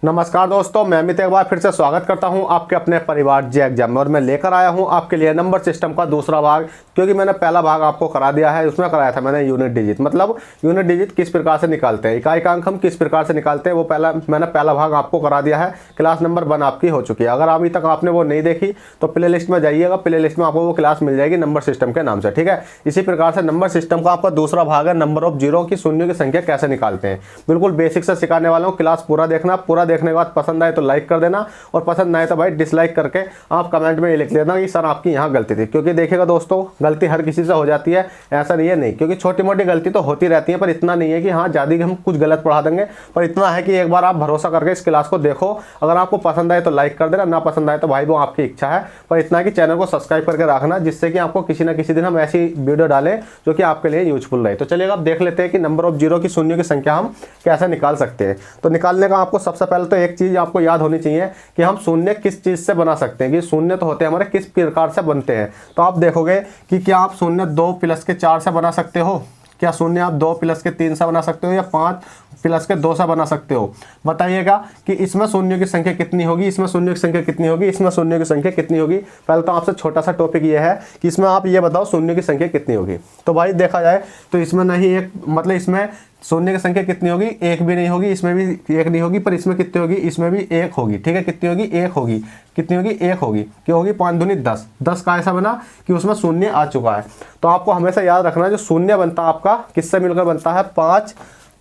नमस्कार दोस्तों, मैं अमित एक बार फिर से स्वागत करता हूं आपके अपने परिवार जे एग्जाम में। और मैं लेकर आया हूं आपके लिए नंबर सिस्टम का दूसरा भाग, क्योंकि मैंने पहला भाग आपको करा दिया है। उसमें कराया था मैंने यूनिट डिजिट, मतलब यूनिट डिजिट किस प्रकार से निकालते हैं, इकाई का अंक हम किस प्रकार से निकालते हैं, वो मैंने पहला भाग आपको करा दिया है। क्लास नंबर 1 आपकी हो चुकी है। अगर अभी तक आपने वो नहीं देखी तो प्ले लिस्ट में जाइएगा, प्ले लिस्ट में आपको वो क्लास मिल जाएगी नंबर सिस्टम के नाम से, ठीक है। इसी प्रकार से नंबर सिस्टम का आपका दूसरा भाग है, नंबर ऑफ जीरो की शून्यों की संख्या कैसे निकालते हैं। बिल्कुल बेसिक से सिखाने वाला हूँ, क्लास पूरा देखना। पूरा देखने के बाद पसंद तो लाइक कर देना, और पसंद ना आए तो भाई डिसलाइक करके आप कमेंट में ये लिख लेना कि सर आपकी यहाँ गलती थी। क्योंकि देखिएगा दोस्तों, गलती हर किसी से हो जाती है, ऐसा नहीं है नहीं, क्योंकि छोटी मोटी गलती तो होती रहती है, पर इतना नहीं है कि हाँ ज़्यादा हम कुछ गलत पढ़ा देंगे। पर इतना है कि एक बार आप भरोसा करके इस क्लास को देखो। अगर आपको पसंद आए तो लाइक कर देना, ना पसंद आए तो भाई वो आपकी इच्छा है। पर इतना है कि चैनल को सब्सक्राइब करके रखना, जिससे कि आपको किसी ना किसी दिन हम ऐसी वीडियो डालें जो कि आपके लिए यूजफुल रहे। तो चलिए अब देख लेते हैं कि नंबर ऑफ जीरो की शून्यों की संख्या हम कैसे निकाल सकते हैं। तो निकालने का आपको सबसे पहले तो एक चीज़ आपको याद होनी चाहिए कि हम शून्य किस चीज से बना सकते हैं, कि शून्य तो होते हैं हमारे किस प्रकार से बनते हैं। तो आप देखोगे कि क्या आप शून्य 2 + के 4 से बना सकते हो, क्या शून्य आप 2 + के 3 से बना सकते हो, या 5 + के 2 से बना सकते हो। बताइएगा कि इसमें शून्यों की संख्या कितनी होगी, इसमें शून्यों की संख्या कितनी होगी, इसमें शून्यों की संख्या कितनी होगी। पहले तो आपसे छोटा सा टॉपिक ये है कि इसमें आप ये बताओ शून्यों की संख्या कितनी होगी। तो भाई देखा जाए तो इसमें नहीं एक, मतलब इसमें शून्य की संख्या कितनी होगी, एक भी नहीं होगी, इसमें भी एक नहीं होगी, पर इसमें कितनी होगी, इसमें भी एक होगी, ठीक है। कितनी होगी, एक होगी। कितनी होगी, एक होगी। क्यों होगी, 5 दूनी 10। 10 का ऐसा बना कि उसमें शून्य आ चुका है। तो आपको हमेशा याद रखना, जो शून्य बनता है आपका किससे मिलकर बनता है,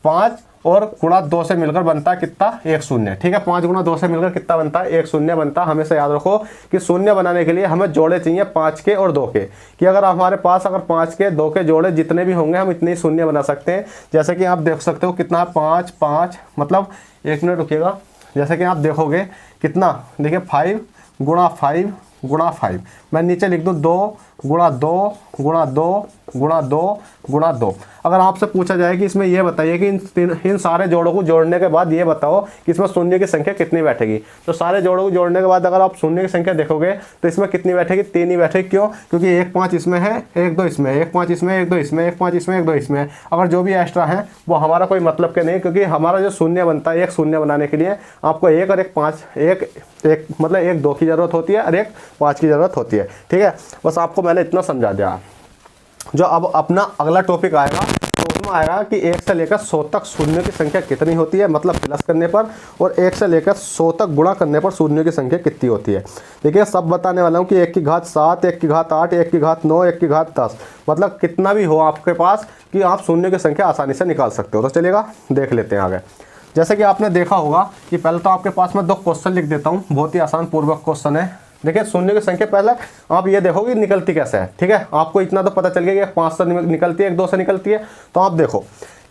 5 और गुणा 2 से मिलकर बनता है कितना, एक शून्य, ठीक है। 5 × 2 से मिलकर कितना बनता है, एक शून्य बनता है। हमेशा याद रखो कि शून्य बनाने के लिए हमें जोड़े चाहिए 5 के और 2 के, कि अगर हमारे पास अगर 5 के 2 के जोड़े जितने भी होंगे हम इतने ही शून्य बना सकते हैं। जैसे कि आप देख सकते हो कितना है, 5 5, मतलब 1 मिनट रुकिएगा। जैसे कि आप देखोगे कितना, देखिए 5 × 5 × 5, मैं नीचे लिख दूँ 2 × 2 × 2 × 2 × 2। अगर आपसे पूछा जाए कि इसमें ये बताइए कि इन सारे जोड़ों को जोड़ने के बाद ये बताओ कि इसमें शून्य की संख्या कितनी बैठेगी, तो सारे जोड़ों को जोड़ने के बाद अगर आप शून्य की संख्या देखोगे तो इसमें कितनी बैठेगी, 3 ही बैठेगी। क्यों, क्योंकि 1 5 इसमें है, 1 2 इसमें, 1 5 इसमें, 1 2 इसमें, 1 5 इसमें, 1 2 इसमें। अगर जो भी एक्स्ट्रा है वो हमारा कोई मतलब के नहीं, क्योंकि हमारा जो शून्य बनता है, एक शून्य बनाने के लिए आपको 1 और 1 5, एक मतलब 1 2 की ज़रूरत होती है और 1 5 की ज़रूरत होती है, ठीक है। बस आपको मैंने इतना समझा दिया। जो अब अपना अगला टॉपिक आएगा तो उसमें आएगा कि 1 से लेकर 100 तक शून्यों की संख्या कितनी होती है, मतलब प्लस करने पर, और 1 से लेकर 100 तक गुणा करने पर शून्यों की संख्या कितनी होती है। देखिए सब बताने वाला हूँ कि 1 की घात 7, 1 की घात 8, 1 की घात 9, 1 की घात 10, मतलब कितना भी हो आपके पास कि आप शून्यों की संख्या आसानी से निकाल सकते हो। तो चलिएगा देख लेते हैं आगे। जैसे कि आपने देखा होगा कि पहले तो आपके पास मैं 2 क्वेश्चन लिख देता हूँ, बहुत ही आसान पूर्वक क्वेश्चन है। देखिए शून्य की संख्या पहले आप ये देखोगे निकलती कैसे है, ठीक है। आपको इतना तो पता चल गया कि 5 से निकलती है, 1 2 से निकलती है। तो आप देखो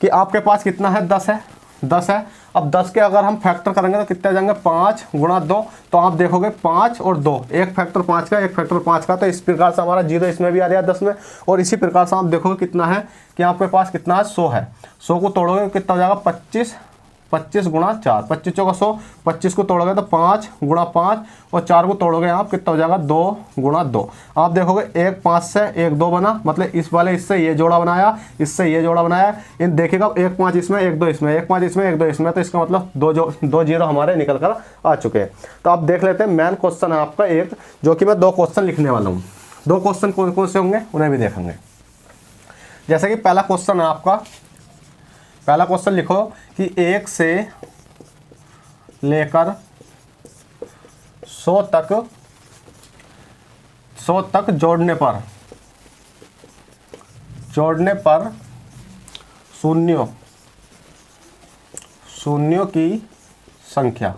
कि आपके पास कितना है, 10 है, 10 है। अब 10 के अगर हम फैक्टर करेंगे तो कितने जाएंगे, 5 × 2। तो आप देखोगे 5 और 2, एक फैक्टर 5 का, एक फैक्टर 5 का। तो इस प्रकार से हमारा 0 इसमें भी आ रहा है 10 में। और इसी प्रकार से आप देखोगे कितना है कि आपके पास कितना है, 100 है। 100 को तोड़ोगे तो कितना हो जाएगा, 25 25 × 4, 25 चौका 100। 25 को तोड़ोगे तो 5 × 5, और 4 को तोड़ोगे आप कितना हो जाएगा, 2 × 2। आप देखोगे 1 5 से 1 2 बना, मतलब इस वाले इससे ये जोड़ा बनाया, इससे ये जोड़ा बनाया। इन देखिएगा 1 5 इसमें, 1 2 इसमें, 1 5 इसमें, 1 2 इसमें। तो इसका मतलब 2 जीरो हमारे निकल कर आ चुके हैं। तो आप देख लेते हैं मेन क्वेश्चन है आपका एक, जो कि मैं 2 क्वेश्चन लिखने वाला हूँ। 2 क्वेश्चन कौन कौन से होंगे उन्हें भी देखेंगे। जैसे कि पहला क्वेश्चन है आपका, पहला क्वेश्चन लिखो कि 1 से लेकर 100 तक जोड़ने पर शून्यों की संख्या,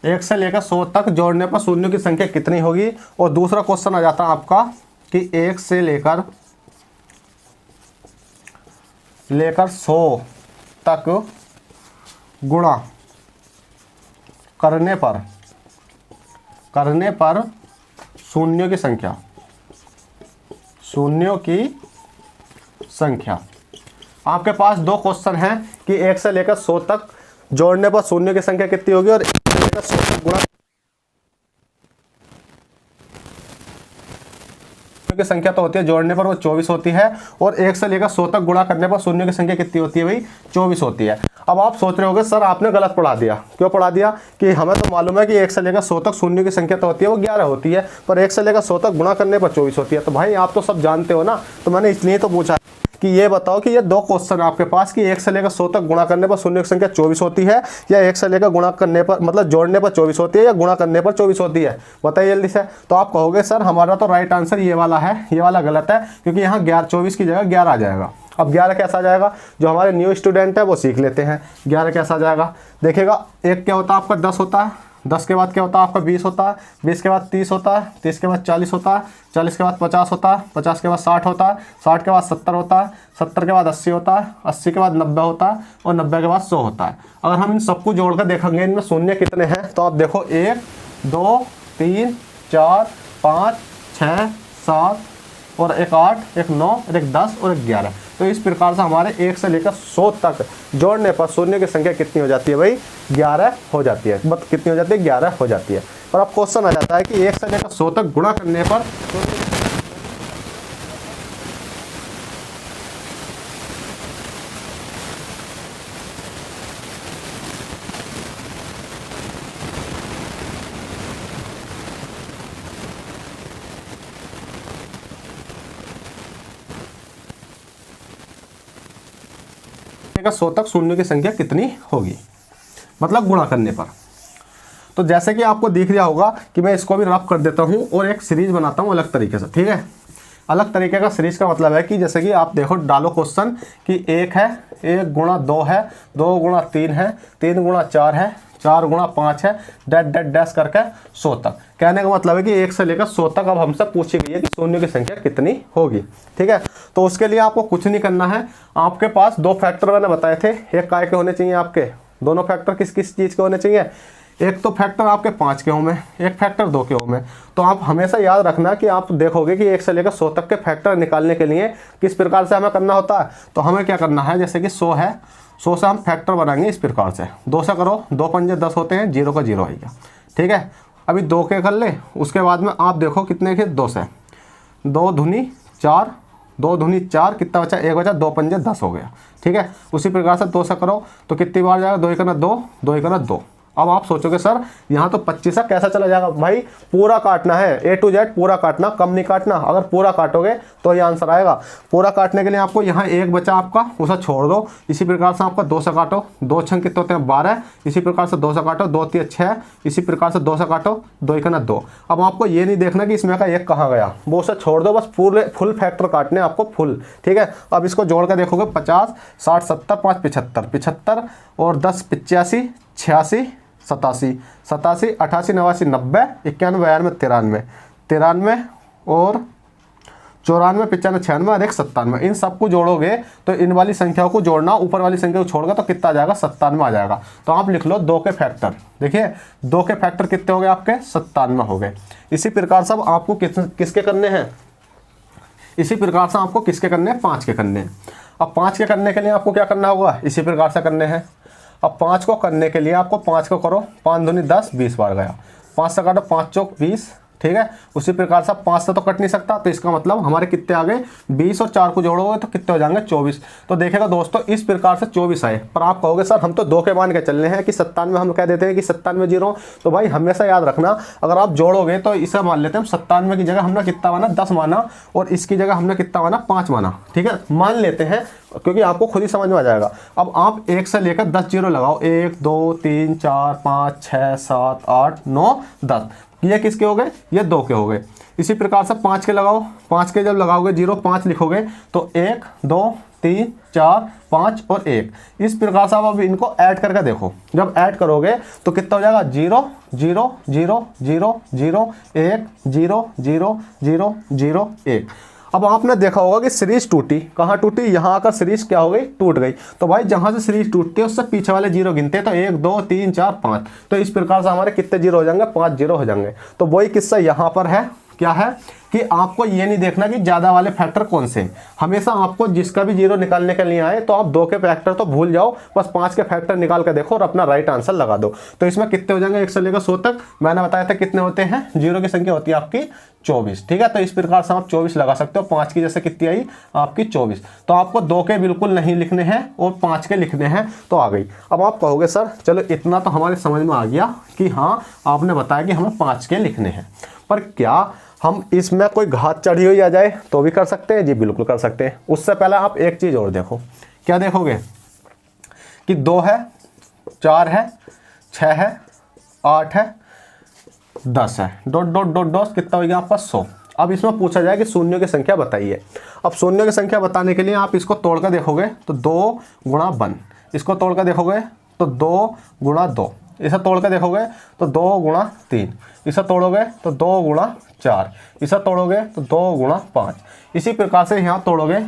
1 से लेकर 100 तक जोड़ने पर शून्यों की संख्या कितनी होगी। और दूसरा क्वेश्चन आ जाता है आपका कि 1 से लेकर 100 तक गुणा करने पर शून्यों की संख्या। आपके पास 2 क्वेश्चन हैं कि 1 से लेकर 100 तक जोड़ने पर शून्यों की संख्या कितनी होगी, और 1 से लेकर 100 तक गुणा की संख्या तो होती है जोड़ने पर वो 24 होती है, और 1 से लेकर 100 तक गुणा करने पर शून्य की संख्या कितनी होती है भाई, 24 होती है। अब आप सोच रहे होगे सर आपने गलत पढ़ा दिया। क्यों पढ़ा दिया? कि हमें तो मालूम है कि 1 से लेकर 100 तक शून्य की संख्या तो होती है वो 11 होती है, पर 1 से लेकर 100 तक गुणा करने पर 24 होती है। तो भाई आप तो सब जानते हो ना, तो मैंने इसलिए तो पूछा कि ये बताओ कि ये दो क्वेश्चन आपके पास कि 1 से लेकर 100 तक गुणा करने पर शून्य की संख्या 24 होती है, या 1 से लेकर गुणा करने पर मतलब जोड़ने पर 24 होती है, या गुणा करने पर 24 होती है, बताइए जल्दी से। तो आप कहोगे सर हमारा तो राइट आंसर ये वाला है, ये वाला गलत है, क्योंकि यहाँ 24 की जगह 11 आ जाएगा। अब 11 कैसा आ जाएगा, जो हमारे न्यू स्टूडेंट है वो सीख लेते हैं 11 कैसा आ जाएगा। देखिएगा, एक क्या होता है आपका 10 होता है, 10 के बाद क्या होता है आपका 20 होता है, 20 के बाद 30 होता है, 30 के बाद 40 होता है, 40 के बाद 50 होता है, 50 के बाद 60 होता है, 60 के बाद 70 होता है, 70 के बाद 80 होता है, 80 के बाद 90 होता है, और 90 के बाद 100 होता है। अगर हम इन सबको जोड़कर देखेंगे इनमें शून्य कितने हैं, तो आप देखो 1 2 3 4 5 6 7 और एक 8, एक 9 और एक 10 और एक 11। तो इस प्रकार से हमारे 1 से लेकर 100 तक जोड़ने पर शून्य की संख्या कितनी हो जाती है भाई, 11 हो जाती है। बट कितनी हो जाती है, 11 हो जाती है। और अब क्वेश्चन आ जाता है कि 1 से लेकर 100 तक गुणा करने पर का 100 तक शून्य की संख्या कितनी होगी, मतलब गुणा करने पर। तो जैसे कि आपको दिख रहा होगा कि मैं इसको भी रफ कर देता हूं और एक सीरीज बनाता हूं अलग तरीके से, ठीक है। अलग तरीके का सीरीज का मतलब है कि जैसे कि आप देखो, डालो क्वेश्चन कि 1 है, 1 गुणा 2 है, 2 गुणा 3 है, 3 गुणा 4 है, 4 गुणा 5 है, डैश डैश डैश करके 100 तक। कहने का मतलब है कि 1 से लेकर 100 तक अब हमसे पूछी गई है कि शून्य की संख्या कितनी होगी, ठीक है। तो उसके लिए आपको कुछ नहीं करना है, आपके पास 2 फैक्टर मैंने बताए थे, एक काय के होने चाहिए आपके, दोनों फैक्टर किस किस चीज़ के होने चाहिए, एक तो फैक्टर आपके 5 के हों में, एक फैक्टर 2 के हों में। तो आप हमेशा याद रखना कि आप देखोगे कि 1 से लेकर 100 तक के फैक्टर निकालने के लिए किस प्रकार से हमें करना होता है। तो हमें क्या करना है, जैसे कि 100 है, 100 से हम फैक्टर बनाएंगे इस प्रकार से, 2 से करो, 2 पंजे 10 होते हैं, 0 का 0 आएगा, ठीक है। अभी 2 के कर ले, उसके बाद में आप देखो कितने के 2 से, 2 दूनी 4, 2 दूनी 4, कितना बचा, 1 बचा, 2 पंजे 10 हो गया, ठीक है। उसी प्रकार से 2 से करो तो कितनी बार जाएगा, 2 1 2, 2 1 2। अब आप सोचोगे सर यहाँ तो 25 कैसा चला जाएगा, भाई पूरा काटना है, A to Z पूरा काटना, कम नहीं काटना। अगर पूरा काटोगे तो ये आंसर आएगा। पूरा काटने के लिए आपको यहाँ 1 बचा आपका, उसे छोड़ दो। इसी प्रकार से आपका 2 से काटो, 2 छंग कितने होते हैं 12, इसी प्रकार से 2 से काटो, 2 3 6, इसी प्रकार से 2 से काटो, 2 1 2। अब आपको ये नहीं देखना कि इसमें का 1 कहाँ गया, वो उसे छोड़ दो, बस पूरे फुल फैक्टर काटने आपको फुल, ठीक है। अब इसको जोड़ कर देखोगे 50 60 70 5 75, 75 और 10 85 86 87 87 88 89 90 91 92 93 93 और 94 95 96 और 97। इन सबको जोड़ोगे तो इन वाली संख्याओं को जोड़ना, ऊपर वाली संख्या को छोड़कर तो कितना आ जाएगा, 97 आ जाएगा। तो आप लिख लो 2 के फैक्टर, देखिए 2 के फैक्टर कितने हो गए आपके, 97 हो गए। इसी प्रकार से आपको किसके करने हैं, इसी प्रकार से आपको किसके करने हैं, 5 के करने हैं। अब 5 के करने के लिए आपको क्या करना होगा, इसी प्रकार से करने हैं। अब 5 को करने के लिए आपको 5 को करो, 5 दूनी 10, 20 बार गया, 5 से काटो, 5 चौक 20, ठीक है। उसी प्रकार से 5 से तो कट नहीं सकता, तो इसका मतलब हमारे कितने आ गए, 20 और 4 को जोड़ोगे तो कितने हो जाएंगे, 24। तो देखेगा दोस्तों इस प्रकार से 24 आए। पर आप कहोगे सर हम तो 2 के मान के चलने हैं कि 97, हम कह देते हैं कि 97 0। तो भाई हमेशा याद रखना, अगर आप जोड़ोगे तो इसे मान लेते हैं हम 97 की जगह हमने कितना माना, 10 माना, और इसकी जगह हमने कितना माना, 5 माना, ठीक है। मान लेते हैं क्योंकि आपको खुद ही समझ में आ जाएगा। अब आप 1 से लेकर 10 जीरो लगाओ, 1 2 3 4 5 6 7 8 9 10, ये किसके हो गए, ये 2 के हो गए। इसी प्रकार से 5 के लगाओ, 5 के जब लगाओगे 0 5 लिखोगे तो 1 2 3 4 5 और 1। इस प्रकार से आप अब इनको ऐड करके देखो, जब ऐड करोगे तो कितना हो जाएगा, 0 0 0 0 0 1 0 0 0 0 1। अब आपने देखा होगा कि सीरीज टूटी, कहाँ टूटी, यहाँ आकर सीरीज क्या हो गई, टूट गई। तो भाई जहाँ से सीरीज टूटती है उससे पीछे वाले जीरो गिनते हैं, तो 1 2 3 4 5। तो इस प्रकार से हमारे कितने जीरो हो जाएंगे, 5 जीरो हो जाएंगे। तो वही किस्सा यहाँ पर है, क्या है, कि आपको ये नहीं देखना कि ज़्यादा वाले फैक्टर कौन से हैं। हमेशा आपको जिसका भी जीरो निकालने के लिए आए तो आप 2 के फैक्टर तो भूल जाओ, बस 5 के फैक्टर निकाल कर देखो और अपना राइट आंसर लगा दो। तो इसमें कितने हो जाएंगे 1 से लेकर 100 तक, मैंने बताया था कितने होते हैं, जीरो की संख्या होती है आपकी 24, ठीक है। तो इस प्रकार से आप 24 लगा सकते हो। 5 की जैसे कितनी आई आपकी 24, तो आपको 2 के बिल्कुल नहीं लिखने हैं और 5 के लिखने हैं, तो आ गई। अब आप कहोगे सर चलो इतना तो हमारे समझ में आ गया कि हाँ आपने बताया कि हमें 5 के लिखने हैं, पर क्या हम इसमें कोई घात चढ़ी हुई आ जाए तो भी कर सकते हैं? जी बिल्कुल कर सकते हैं। उससे पहले आप एक चीज़ और देखो, क्या देखोगे कि 2 है, 4 है, 6 है, 8 है, 10 है, डॉट डॉट डॉट डॉट कितना हो गया आपका 100। अब इसमें पूछा जाए कि शून्यों की संख्या बताइए। अब शून्यों की संख्या बताने के लिए आप इसको तोड़ कर देखोगे तो 2 गुणा 1, इसको तोड़ कर देखोगे तो 2 गुणा 2, इसे तोड़ कर देखोगे तो 2 गुणा 3, इसे तोड़ोगे तो 2 गुणा 4, इसे तोड़ोगे तो 2 गुणा 5, इसी प्रकार से यहाँ तोड़ोगे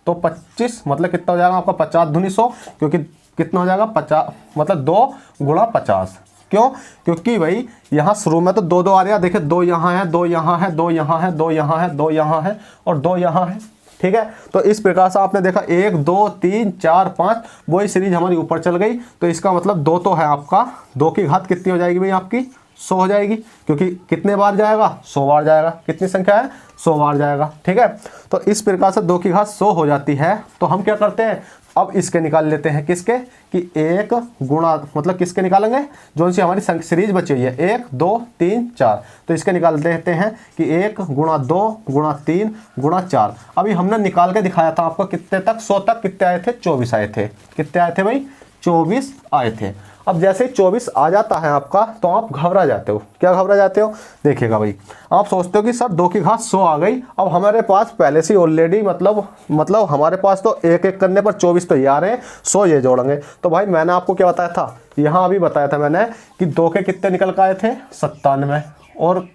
तो 25, मतलब कितना हो जाएगा आपका 50 दूनी 100, क्योंकि कितना हो जाएगा 50, मतलब 2 गुणा 50। क्यों? क्योंकि भाई यहाँ शुरू में तो 2 2 आ रहा है, देखिए 2 यहाँ है, 2 यहाँ है, 2 यहाँ है, 2 यहाँ है, 2 यहाँ है और 2 यहाँ है, ठीक है। तो इस प्रकार से आपने देखा 1 2 3 4 5, वही सीरीज हमारी ऊपर चल गई। तो इसका मतलब 2 तो है आपका, 2 की घात कितनी हो जाएगी भाई आपकी 100 हो जाएगी, क्योंकि कितने बार जाएगा 100 बार जाएगा। कितनी संख्या है 100 बार जाएगा, ठीक है। तो इस प्रकार से 2 की घात 100 हो जाती है। तो हम क्या करते हैं, अब इसके निकाल लेते हैं, किसके, कि 1 गुणा, मतलब किसके निकालेंगे, जो सी हमारी सीरीज बची हुई है 1 2 3 4, तो इसके निकाल देते हैं कि 1 गुणा 2 गुणा 3 गुणा 4। अभी हमने निकाल के दिखाया था आपको कितने तक, 100 तक कितने आए थे, 24 आए थे। कितने आए थे भाई, 24 आए थे। अब जैसे ही 24 आ जाता है आपका तो आप घबरा जाते हो। क्या घबरा जाते हो, देखिएगा भाई, आप सोचते हो कि सर 2 की घात 100 आ गई। अब हमारे पास पहले से ऑलरेडी मतलब हमारे पास तो एक एक करने पर 24 तो ये आ रहे हैं, 100 ये जोड़ेंगे। तो भाई मैंने आपको क्या बताया था, यहाँ अभी बताया था मैंने कि 2 के कितने निकल के आए थे 97 और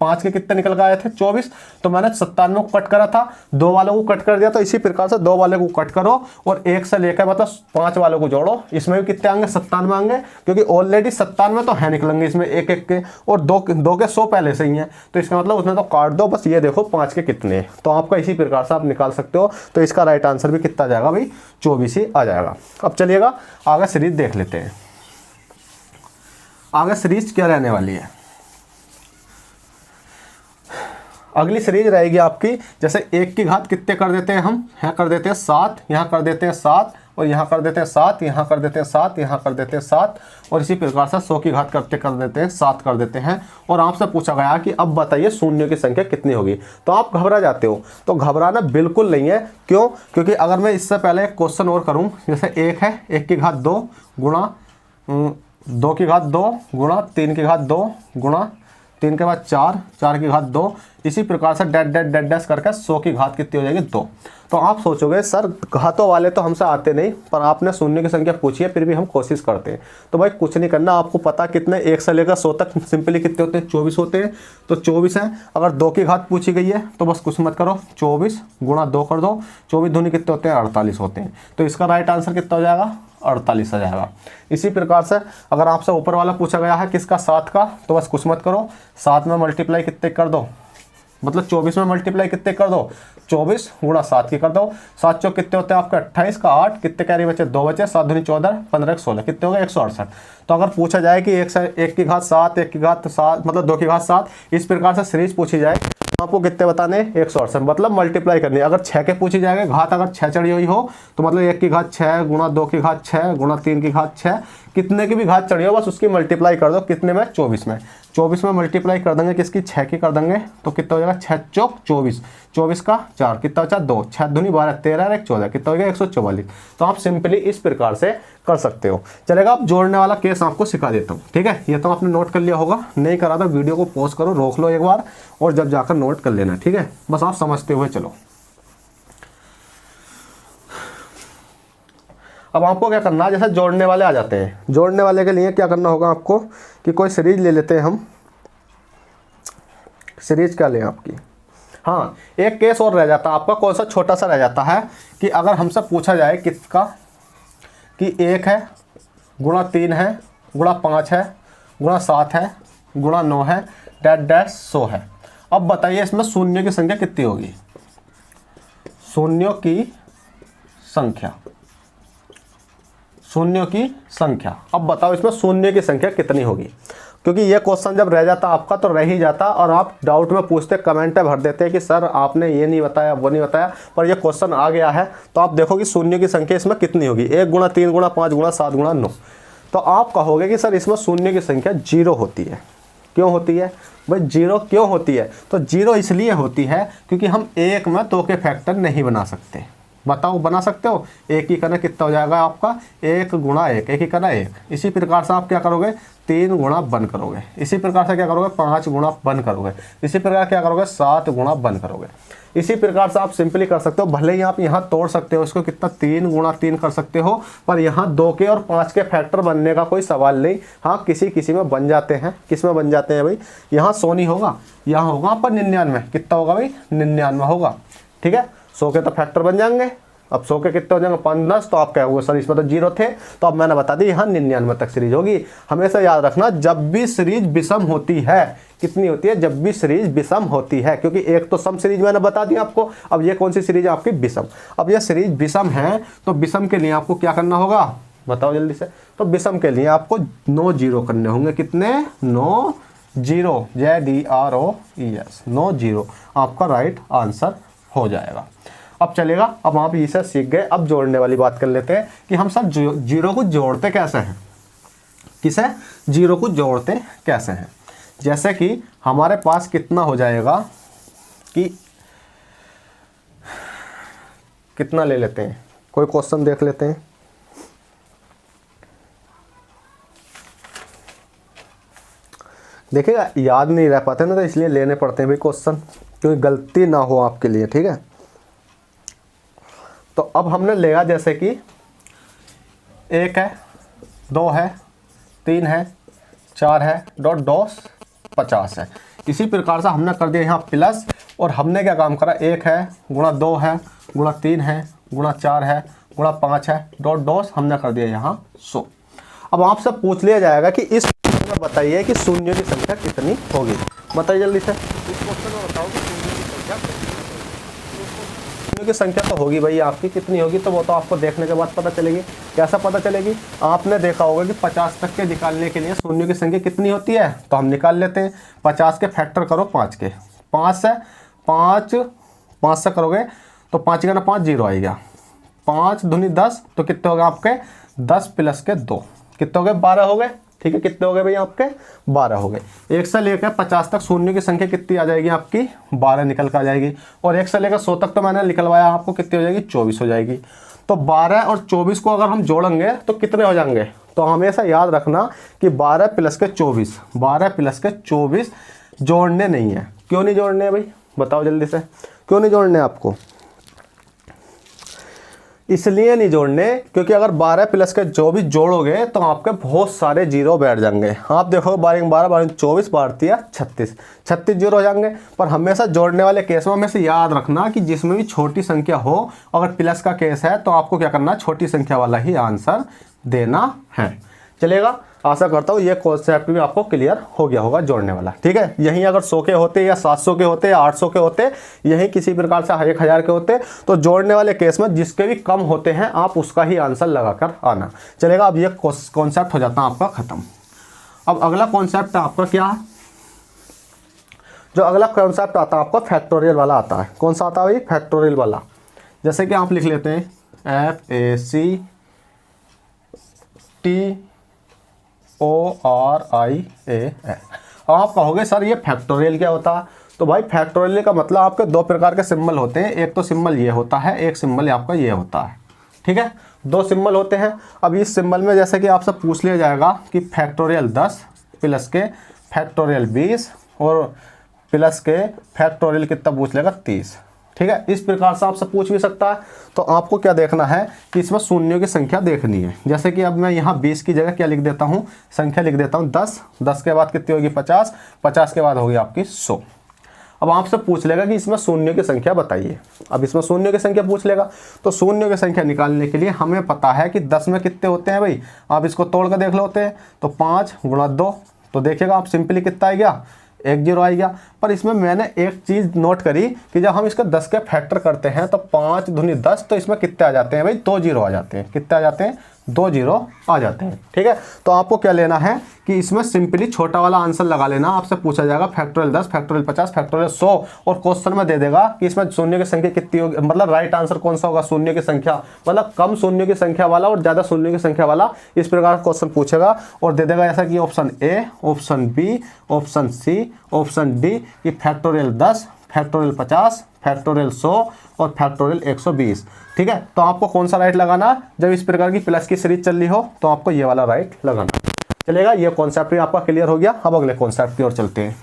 5 के कितने निकल के आए थे 24। तो मैंने 97 को कट करा था, 2 वालों को कट कर दिया। तो इसी प्रकार से 2 वाले को कट करो और 1 से लेकर मतलब 5 वालों को जोड़ो, इसमें भी कितने आएंगे 97 आएंगे, क्योंकि ऑलरेडी 97 तो है निकलेंगे इसमें एक एक के, और 2 के 100 पहले से ही हैं। तो इसका मतलब उसमें तो काट दो, बस ये देखो 5 के कितने, तो आपका इसी प्रकार से आप निकाल सकते हो। तो इसका राइट आंसर भी कितना जाएगा भाई 24 ही आ जाएगा। अब चलिएगा आगे सीरीज देख लेते हैं, आगे सीरीज क्या रहने वाली है। अगली सीरीज रहेगी आपकी, जैसे 1 की घात कितने कर देते हैं हम, यहाँ कर देते हैं 7, यहाँ कर देते हैं 7 और यहाँ कर देते हैं 7, यहाँ कर देते हैं 7, यहाँ कर देते हैं 7, और इसी प्रकार से 100 की घात करते कर देते हैं 7 कर देते हैं। और आपसे पूछा गया कि अब बताइए शून्यों की संख्या कितनी होगी। तो आप घबरा जाते हो, तो घबराना बिल्कुल नहीं है। क्यों? क्योंकि अगर मैं इससे पहले एक क्वेश्चन और करूँ, जैसे 1 है, 1 की घात 2 गुणा 2 की घात 2 गुणा 3 की घात 2 गुणा 3 के बाद 4, 4 की घात 2, इसी प्रकार say that that that dash करके 100 की घात कितनी हो जाएगी 2। तो आप सोचोगे सर घातों वाले तो हमसे आते नहीं, पर आपने शून्य की संख्या पूछी है फिर भी हम कोशिश करते हैं। तो भाई कुछ नहीं करना, आपको पता कितने 1 से लेकर 100 तक सिंपली कितने होते हैं 24 होते हैं। तो 24 है, अगर 2 की घात पूछी गई है तो बस कुछ मत करो, 24 गुणा 2 कर दो, 24 दूनी कितने होते हैं 48 होते हैं। तो इसका राइट आंसर कितना हो जाएगा 48 आ जाएगा। इसी प्रकार से अगर आपसे ऊपर वाला पूछा गया है किसका 7 का, तो बस कुछ मत करो, 7 में मल्टीप्लाई कितने कर दो, मतलब 24 में मल्टीप्लाई कितने कर दो, 24 गुणा 7 की कर दो, 7 चौक कितने होते हैं आपका 28 का 8, कितने कैरी बचे 2 बचे, 7 दूनी 14, 15 16 कितने हो गए 168। तो अगर पूछा जाए कि 1 की घात 7, 1 की घात 7 मतलब 2 की घात 7, इस प्रकार से सीरीज पूछी जाए आपको कितने बताने 168, मतलब मल्टीप्लाई करनी है। अगर 6 के पूछी जाएगा घात, अगर 6 चढ़ी हुई हो तो मतलब 1 की घात 6 गुणा 2 की घात 6 गुणा 3 की घात 6, कितने की भी घात चढ़ी हो बस उसकी मल्टीप्लाई कर दो, कितने में 24 में। 24 में मल्टीप्लाई कर देंगे किसकी 6 की कर देंगे, तो कितना हो जाएगा 6 चौक 24, 24 का 4 कितना बचा 2, 6 दूनी 12, 13 और 1 14 कितना हो गया 144। तो आप सिंपली इस प्रकार से कर सकते हो। चलेगा, अब जोड़ने वाला केस आपको सिखा देता हूँ, ठीक है। ये तो आपने नोट कर लिया होगा, नहीं करा तो वीडियो को पॉज करो, रोक लो एक बार और जब जाकर नोट कर लेना, ठीक है। बस आप समझते हुए चलो। अब आपको क्या करना है, जैसे जोड़ने वाले आ जाते हैं, जोड़ने वाले के लिए क्या करना होगा आपको कि कोई सीरीज ले लेते हैं हम। सीरीज क्या लें आपकी, हाँ एक केस और रह जाता है आपका, कौन सा छोटा सा रह जाता है कि अगर हमसे पूछा जाए किसका कि 1 है गुणा 3 है गुणा 5 है गुणा 7 है गुणा 9 है डैट डैश 100 है। अब बताइए इसमें शून्य की संख्या कितनी होगी, शून्यों की संख्या, शून्यों की संख्या। अब बताओ इसमें शून्य की संख्या कितनी होगी, क्योंकि ये क्वेश्चन जब रह जाता आपका तो रह ही जाता, और आप डाउट में पूछते कमेंट में भर देते हैं कि सर आपने ये नहीं बताया वो नहीं बताया, पर ये क्वेश्चन आ गया है तो आप देखो कि शून्य की संख्या इसमें कितनी होगी, 1 गुणा 3 गुणा 5 गुणा 7 गुणा 9। तो आप कहोगे कि सर इसमें शून्य की संख्या 0 होती है। क्यों होती है भाई, 0 क्यों होती है? तो 0 इसलिए होती है क्योंकि हम 1 में 2 के फैक्टर नहीं बना सकते। बताओ बना सकते हो? 1 ही करना कितना हो जाएगा आपका, 1 गुणा 1, 1 ही करना 1। इसी प्रकार से आप क्या करोगे, 3 गुणा बन करोगे। इसी प्रकार से क्या करोगे, 5 गुणा बन करोगे। इसी प्रकार क्या करोगे, 7 गुणा बन करोगे। इसी प्रकार से आप सिंपली कर सकते हो, भले ही आप यहाँ तोड़ सकते हो इसको, कितना 3 गुणा 3 कर सकते हो, पर यहाँ 2 के और 5 के फैक्टर बनने का कोई सवाल नहीं। हाँ किसी किसी में बन जाते हैं। किस में बन जाते हैं भाई, यहाँ 100 नहीं होगा, यहाँ होगा पर 99। कितना होगा भाई, 99 होगा। ठीक है, 100 के तो फैक्टर बन जाएंगे। अब 100 के कितने हो जाएंगे, 5 10। तो आप क्या होगा, सर इसमें तो 0 थे, तो अब मैंने बता दी यहाँ 99 तक सीरीज होगी। हमेशा याद रखना, जब भी सीरीज विषम होती है, कितनी होती है, जब भी सीरीज विषम होती है, क्योंकि एक तो सम सीरीज मैंने बता दी आपको। अब ये कौन सी सीरीज है आपकी, विषम। अब ये सीरीज विषम है तो विषम के लिए आपको क्या करना होगा, बताओ जल्दी से। तो विषम के लिए आपको 9 जीरो करने होंगे। कितने, 9 जीरो, ZEROES, 9 जीरो आपका राइट आंसर हो जाएगा। अब चलेगा, अब आप इसे सीख गए। अब जोड़ने वाली बात कर लेते हैं कि हम सब जीरो को जोड़ते कैसे हैं। किसे, जीरो को जोड़ते कैसे हैं। जैसे कि हमारे पास कितना हो जाएगा कि कितना ले लेते हैं, कोई क्वेश्चन देख लेते हैं। देखिएगा याद नहीं रह पाते ना, तो इसलिए लेने पड़ते हैं भाई क्वेश्चन, क्योंकि गलती ना हो आपके लिए। ठीक है, तो अब हमने लिया जैसे कि 1 है, 2 है, 3 है, 4 है, डॉट डॉस 50 है। इसी प्रकार से हमने कर दिया यहाँ प्लस, और हमने क्या काम करा, 1 है गुणा 2 है गुणा 3 है गुणा 4 है गुणा 5 है, डॉट डॉस हमने कर दिया यहाँ 100। अब आपसे पूछ लिया जाएगा कि इस क्वेश्चन में बताइए कि शून्य की संख्या कितनी होगी। बताइए जल्दी से, इस क्वेश्चन में बताओ कि शून्य की संख्या तो होगी भाई आपकी, कितनी होगी, तो वो तो आपको देखने के बाद पता चलेगी। कैसा पता चलेगी, आपने देखा होगा कि 50 तक के निकालने के लिए शून्य की संख्या कितनी होती है, तो हम निकाल लेते हैं। 50 के फैक्टर करो 5 के, 5 से करोगे तो 5 का ना 5 जीरो आएगा, 5 दूनी 10, तो कितने हो गए आपके 10 प्लस के 2, कितने हो गए 12 हो गए। ठीक है, कितने हो गए भाई आपके 12 हो गए। 1 से लेकर 50 तक शून्य की संख्या कितनी आ जाएगी आपकी, 12 निकल कर आ जाएगी। और 1 से लेकर 100 तक तो मैंने निकलवाया आपको, कितनी हो जाएगी 24 हो जाएगी। तो 12 और 24 को अगर हम जोड़ेंगे तो कितने हो जाएंगे, तो हमेशा याद रखना कि 12 प्लस के 24, 12 प्लस के 24 जोड़ने नहीं है। क्यों नहीं जोड़ने हैं भाई, बताओ जल्दी से, क्यों नहीं जोड़ने आपको। इसलिए नहीं जोड़ने क्योंकि अगर 12 प्लस के 24 जोड़ोगे तो आपके बहुत सारे जीरो बैठ जाएंगे। आप देखो 12 12 24 बढ़ती है 36 जीरो हो जाएंगे। पर हमेशा जोड़ने वाले केस में हमेशा याद रखना कि जिसमें भी छोटी संख्या हो, अगर प्लस का केस है तो आपको क्या करना, छोटी संख्या वाला ही आंसर देना है। चलेगा, आशा करता हूँ ये कॉन्सेप्ट भी आपको क्लियर हो गया होगा जोड़ने वाला। ठीक है, यहीं अगर 100 के होते या 700 के होते या 800 के होते, यहीं किसी प्रकार से 1000 के होते, तो जोड़ने वाले केस में जिसके भी कम होते हैं आप उसका ही आंसर लगाकर आना। चलेगा, अब ये कॉन्सेप्ट हो जाता है आपका खत्म। अब अगला कॉन्सेप्ट आपका क्या है, जो अगला कॉन्सेप्ट आता है आपका फैक्टोरियल वाला आता है। कौन सा आता है भाई, फैक्टोरियल वाला। जैसे कि आप लिख लेते हैं FACTORIAL। आप कहोगे सर ये फैक्टोरियल क्या होता है, तो भाई फैक्टोरियल का मतलब आपके 2 प्रकार के सिंबल होते हैं। एक तो सिंबल ये होता है, एक सिंबल आपका ये होता है। ठीक है, 2 सिंबल होते हैं। अब इस सिंबल में जैसे कि आपसे पूछ लिया जाएगा कि फैक्टोरियल 10 प्लस के फैक्टोरियल 20 और प्लस के फैक्टोरियल कितना पूछ लेगा 30। ठीक है, इस प्रकार से आपसे पूछ भी सकता है। तो आपको क्या देखना है कि इसमें शून्यों की संख्या देखनी है। जैसे कि अब मैं यहाँ 20 की जगह क्या लिख देता हूँ, संख्या लिख देता हूँ 10, 10 के बाद कितनी होगी 50, 50 के बाद होगी आपकी 100। अब आपसे पूछ लेगा कि इसमें शून्यों की संख्या बताइए। अब इसमें शून्यों की संख्या पूछ लेगा, तो शून्यों की संख्या निकालने के लिए हमें पता है कि 10 में कितने होते हैं भाई। आप इसको तोड़ कर देख लो होते हैं, तो 5 गुणा 2, तो देखिएगा आप सिंपली कितना आ गया, एक जीरो आ गया। पर इसमें मैंने एक चीज़ नोट करी कि जब हम इसका 10 के फैक्टर करते हैं तो 5 दूनी 10, तो इसमें कितने आ जाते हैं भाई, 2 जीरो आ जाते हैं। कितने आ जाते हैं, 2 जीरो आ जाते हैं। ठीक है, तो आपको क्या लेना है कि इसमें सिंपली छोटा वाला आंसर लगा लेना। आपसे पूछा जाएगा फैक्टोरियल 10, फैक्टोरियल 50, फैक्टोरियल 100, और क्वेश्चन में दे देगा कि इसमें शून्य की संख्या कितनी होगी, मतलब राइट आंसर कौन सा होगा, शून्य की संख्या, मतलब कम शून्य की संख्या वाला और ज़्यादा शून्य की संख्या वाला, इस प्रकार क्वेश्चन पूछेगा और दे देगा ऐसा कि option A, option B, option C, option D कि फैक्टोरियल 10, फैक्टोरियल 50, फैक्टोरियल 100 और फैक्टोरियल 120। ठीक है, तो आपको कौन सा राइट लगाना, जब इस प्रकार की प्लस की सीरीज चल रही हो तो आपको ये वाला राइट लगाना। चलेगा, ये कॉन्सेप्ट भी आपका क्लियर हो गया। अब अगले कॉन्सेप्ट की ओर चलते हैं।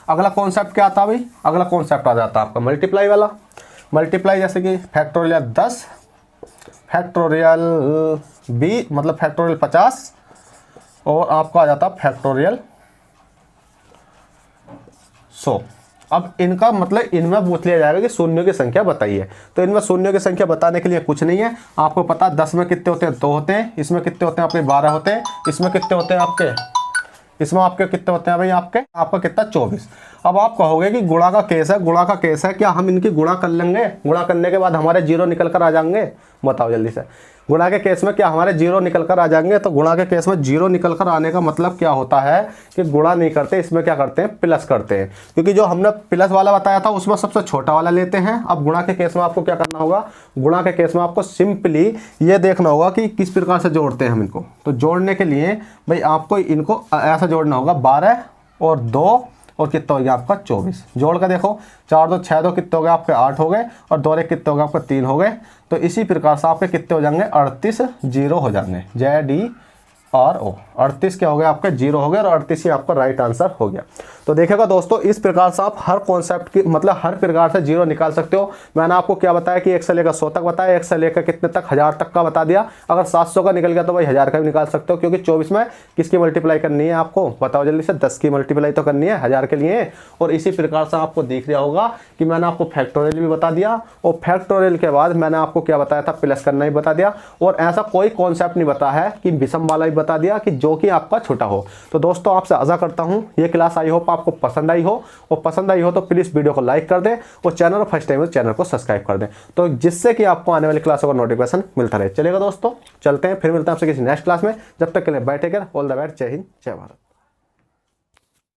अगला कॉन्सेप्ट क्या आता है भाई, अगला कॉन्सेप्ट आ जाता है आपका मल्टीप्लाई वाला। मल्टीप्लाई जैसे कि फैक्टोरियल 10, फैक्टोरियल बी मतलब फैक्टोरियल 50, और आपका आ जाता है फैक्टोरियल 100। अब इनका मतलब इनमें पूछ लिया जाएगा कि शून्यों की संख्या बताइए, तो इनमें शून्यों की संख्या बताने के लिए कुछ नहीं है। आपको पता है 10 में कितने होते हैं, 2 होते हैं। इसमें कितने होते हैं आपके, 12 होते हैं। इसमें कितने होते हैं आपके, इसमें आपके कितने होते हैं भाई, आपका कितना, 24। अब आप कहोगे कि गुणा का केस है, गुणा का केस है, क्या हम इनकी गुणा कर लेंगे, गुणा करने के बाद हमारे जीरो निकल कर आ जाएंगे, बताओ जल्दी से। गुणा के केस में क्या हमारे जीरो निकल कर आ जाएंगे, तो गुणा के केस में जीरो निकल कर आने का मतलब क्या होता है कि गुणा नहीं करते, इसमें क्या करते हैं, प्लस करते हैं। क्योंकि जो हमने प्लस वाला बताया था उसमें सबसे छोटा वाला लेते हैं। अब गुणा के केस में आपको क्या करना होगा, गुणा के केस में आपको सिंपली ये देखना होगा कि किस प्रकार से जोड़ते हैं हम इनको। तो जोड़ने के लिए भाई आपको इनको ऐसा जोड़ना होगा, 12 और 2 और कितना हो गया आपका 24। जोड़ कर देखो, 4 2 6 2 कितने हो गए आपके, 8 हो गए, और 2 1 कितने हो गए आपके, 3 हो गए। तो इसी प्रकार से आपके कितने हो जाएंगे, 38 जीरो हो जाएंगे, ZERO 38 क्या हो गया आपके, जीरो हो गया, और 38 ही आपका राइट आंसर हो गया। तो देखिएगा दोस्तों, इस प्रकार से आप हर कॉन्सेप्ट की मतलब हर प्रकार से जीरो निकाल सकते हो। मैंने आपको क्या बताया कि 1 से लेकर 100 तक बताया, 1 से लेकर कितने तक, 1000 तक का बता दिया। अगर 700 का निकल गया तो भाई 1000 का भी निकाल सकते हो, क्योंकि 24 में किसकी मल्टीप्लाई करनी है आपको, बताओ जल्दी से, 10 की मल्टीप्लाई तो करनी है 1000 के लिए। और इसी प्रकार से आपको दिख रहा होगा कि मैंने आपको फैक्टोरियल भी बता दिया, और फैक्टोरियल के बाद मैंने आपको क्या बताया था, प्लस करना ही बता दिया। और ऐसा कोई कॉन्सेप्ट नहीं बताया है कि विषम वाला भी बता दिया कि जो कि आपका छोटा हो। तो दोस्तों आपसे आशा करता हूँ ये क्लास आई होप आपको पसंद आई हो, और पसंद आई हो तो प्लीज़ वीडियो को लाइक कर दें, और चैनल और फर्स्ट टाइम चैनल को सब्सक्राइब कर दें, तो जिससे कि आपको आने वाली क्लासों का नोटिफिकेशन मिलता रहे। चलेगा दोस्तों, चलते हैं, फिर मिलते हैं आपसे किसी नेक्स्ट क्लास में। जब तक के लिए बैठे कर, ऑल द बेस्ट, जय हिंद, जय भारत।